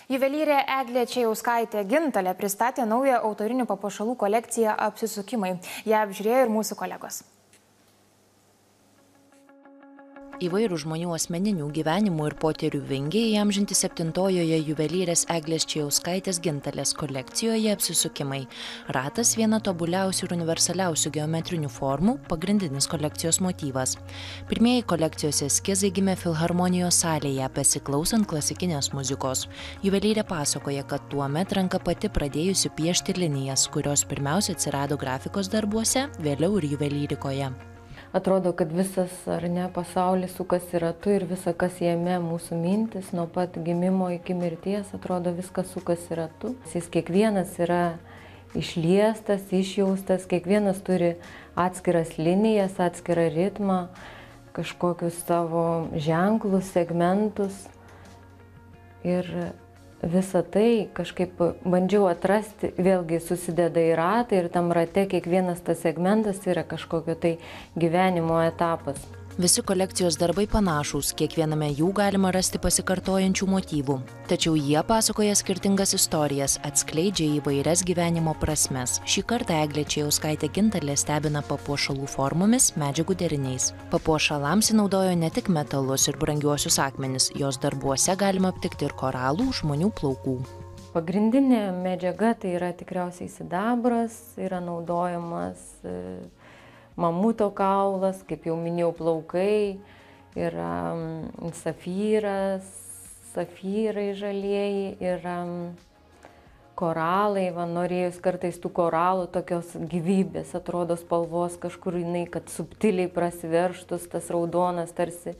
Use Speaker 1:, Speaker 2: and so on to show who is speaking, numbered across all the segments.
Speaker 1: Juvelyrė Eglė Čėjauskaitė Gintalė pristatė naują autorinių papuošalų kolekciją Apsisukimai. Ją apžiūrėjo ir mūsų kolegos.
Speaker 2: Įvairių žmonių asmeninių gyvenimų ir potyrių vingiai įamžinti 7-ojoje juvelyrės Eglės Čėjauskaitės Gintalės kolekcijoje Apsisukimai. Ratas – viena tobuliausių ir universaliausių geometrinių formų, pagrindinis kolekcijos motyvas. Pirmieji kolekcijos eskizai gimė Filharmonijos salėje, besiklausant klasikinės muzikos. Juvelyrė pasakoja, kad tuomet ranka pati pradėjusi piešti linijas, kurios pirmiausia atsirado grafikos darbuose, vėliau ir juvelyrikoje.
Speaker 3: Atrodo, kad visas pasaulis sukasi ratu ir visa, kas jame mūsų mintis, nuo pat gimimo iki mirties, atrodo, viskas sukasi ratu. Jis kiekvienas yra išliestas, išjaustas, kiekvienas turi atskiras linijas, atskirą ritmą, kažkokius savo ženklus, segmentus. Ir visą tai kažkaip bandžiau atrasti, vėlgi susideda į ratą ir tam rate kiekvienas tas segmentas yra kažkokio tai gyvenimo etapas.
Speaker 2: Visi kolekcijos darbai panašūs, kiekviename jų galima rasti pasikartojančių motyvų. Tačiau jie pasakoja skirtingas istorijas, atskleidžia įvairias gyvenimo prasmes. Šį kartą Eglė Čėjauskaitė Gintalė stebina papuošalų formomis, medžiagų deriniais. Papuošalams naudojo ne tik metalus ir brangiuosius akmenis, jos darbuose galima aptikti ir koralų, žmonių plaukų.
Speaker 3: Pagrindinė medžiaga tai yra tikriausiai sidabras, yra naudojamas mamuto kaulas, kaip jau minėjau, plaukai, yra safyras, safyrai žalieji, yra koralai, norėjus kartais tų koralų tokios gyvybės, atrodo spalvos kažkur jinai, kad subtiliai prasiverštus, tas raudonas tarsi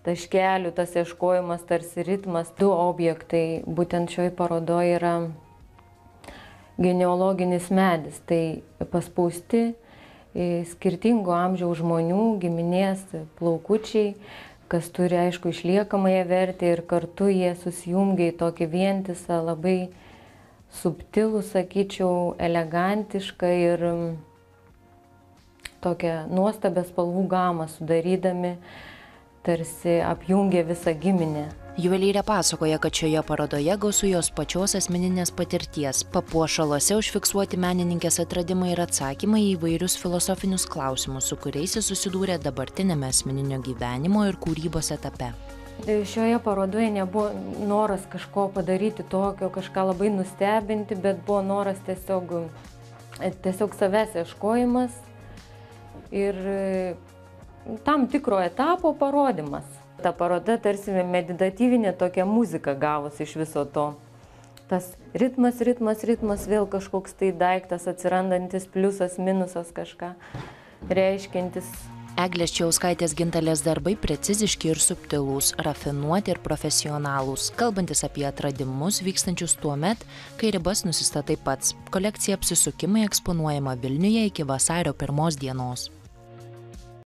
Speaker 3: taškelių, tas ieškojimas tarsi ritmas. Du objektai būtent šioj parodoje yra genealoginis medis, tai paspausti skirtingo amžiaus žmonių, giminės plaukučiai, kas turi, aišku, išliekamąją vertę ir kartu jie susijungia į tokį vientisą, labai subtilų, sakyčiau, elegantišką ir tokią nuostabią spalvų gamą sudarydami, tarsi apjungia visą giminę.
Speaker 2: Juvelyrė pasakoja, kad šioje parodoje gausu jos pačios asmeninės patirties. Papuošaluose užfiksuoti menininkės atradimai ir atsakymai į įvairius filosofinius klausimus, su kuriais jis susidūrė dabartinėme asmeninio gyvenimo ir kūrybos etape.
Speaker 3: Šioje parodoje nebuvo noras kažko padaryti tokio, kažką labai nustebinti, bet buvo noras tiesiog savęs ieškojimas ir tam tikro etapo parodymas. Ta paroda tarsi meditatyvinė tokia muzika gavosi iš viso to. Tas ritmas, vėl kažkoks tai daiktas atsirandantis, pliusas, minusas kažką reiškiantis.
Speaker 2: Eglės Čėjauskaitės Gintalės darbai preciziški ir subtilūs, rafinuoti ir profesionalūs, kalbantis apie atradimus vykstančius tuo met, kai ribas nusistatai pats. Kolekcija Apsisukimai eksponuojama Vilniuje iki vasario 1 dienos.